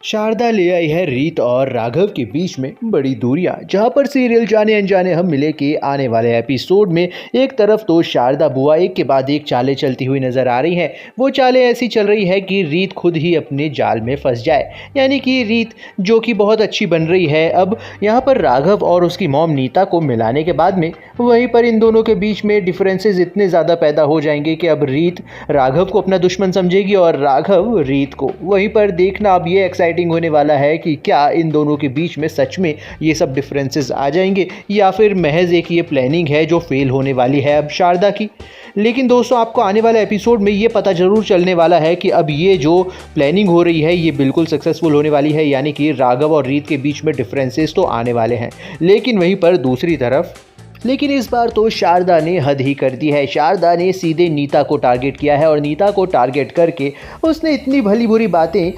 शारदा ले आई है रीत और राघव के बीच में बड़ी दूरियां। जहां पर सीरियल जाने अनजाने हम मिले के आने वाले एपिसोड में एक तरफ तो शारदा बुआ एक के बाद एक चालें चलती हुई नजर आ रही हैं। वो चालें ऐसी चल रही है कि रीत खुद ही अपने जाल में फंस जाए, यानी कि रीत जो कि बहुत अच्छी बन रही है। अब यहाँ पर राघव और उसकी मॉम नीता को मिलाने के बाद में वहीं पर इन दोनों के बीच में डिफरेंसेस इतने ज़्यादा पैदा हो जाएंगे कि अब रीत राघव को अपना दुश्मन समझेगी और राघव रीत को। वहीं पर देखना अब ये एक्साइटिंग होने वाला है कि क्या इन दोनों के बीच में सच में ये सब डिफरेंसेस आ जाएंगे या फिर महज एक ये प्लानिंग है जो फेल होने वाली है अब शारदा की। लेकिन दोस्तों, आपको आने वाले एपिसोड में ये पता ज़रूर चलने वाला है कि अब ये जो प्लानिंग हो रही है ये बिल्कुल सक्सेसफुल होने वाली है, यानी कि राघव और रीत के बीच में डिफरेंसेस तो आने वाले हैं। लेकिन वहीं पर दूसरी तरफ इस बार तो शारदा ने हद ही कर दी है। शारदा ने सीधे नीता को टारगेट किया है और नीता को टारगेट करके उसने इतनी भली बुरी बातें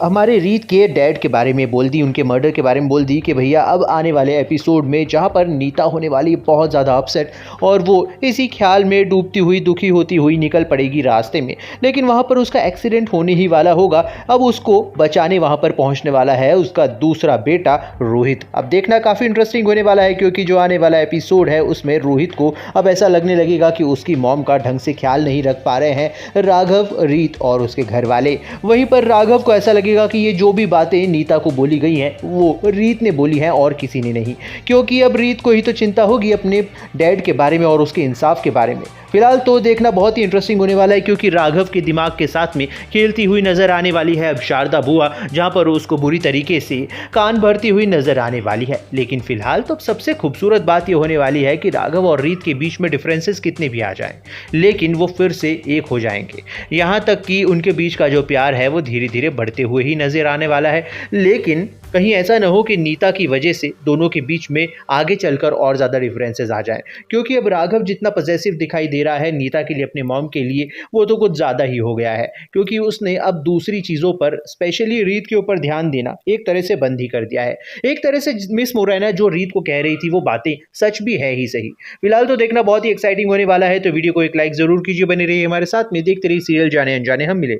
हमारे रीत के डैड के बारे में बोल दी, उनके मर्डर के बारे में बोल दी कि भैया अब आने वाले एपिसोड में जहां पर नीता होने वाली बहुत ज़्यादा अपसेट और वो इसी ख्याल में डूबती हुई दुखी होती हुई निकल पड़ेगी रास्ते में, लेकिन वहां पर उसका एक्सीडेंट होने ही वाला होगा। अब उसको बचाने वहां पर पहुंचने वाला है उसका दूसरा बेटा रोहित। अब देखना काफ़ी इंटरेस्टिंग होने वाला है, क्योंकि जो आने वाला एपिसोड है उसमें रोहित को अब ऐसा लगने लगेगा कि उसकी मॉम का ढंग से ख्याल नहीं रख पा रहे हैं राघव, रीत और उसके घर वाले। वहीं पर राघव को ऐसा लगेगा कि ये जो भी बातें नीता को बोली गई हैं वो रीत ने बोली हैं और किसी ने नहीं, क्योंकि अब रीत को ही तो चिंता होगी अपने डैड के बारे में और उसके इंसाफ के बारे में। फिलहाल तो देखना बहुत ही इंटरेस्टिंग होने वाला है, क्योंकि राघव के दिमाग के साथ में खेलती हुई नजर आने वाली है अब शारदा बुआ, जहां पर उसको बुरी तरीके से कान भरती हुई नजर आने वाली है। लेकिन फिलहाल तो सबसे खूबसूरत बात यह होने वाली है कि राघव और रीत के बीच में डिफरेंसेस कितने भी आ जाएं, लेकिन वो फिर से एक हो जाएंगे। यहाँ तक कि उनके बीच का जो प्यार है वो धीरे धीरे बढ़ते हुए ही नजर आने वाला है। लेकिन कहीं ऐसा न हो कि नीता की वजह से दोनों के बीच में आगे चलकर और ज़्यादा डिफरेंसेस आ जाएं, क्योंकि अब राघव जितना पॉसेसिव दिखाई दे रहा है नीता के लिए, अपने मॉम के लिए, वो तो कुछ ज़्यादा ही हो गया है, क्योंकि उसने अब दूसरी चीज़ों पर, स्पेशली रीत के ऊपर ध्यान देना एक तरह से बंद ही कर दिया है। एक तरह से मिस मोरैना जो रीत को कह रही थी वो बातें सच भी है ही सही। फिलहाल तो देखना बहुत ही एक्साइटिंग होने वाला है, तो वीडियो को एक लाइक ज़रूर कीजिए, बने रहिए हमारे साथ में, देखते रहिए सीरियल जाने अनजाने हम मिले।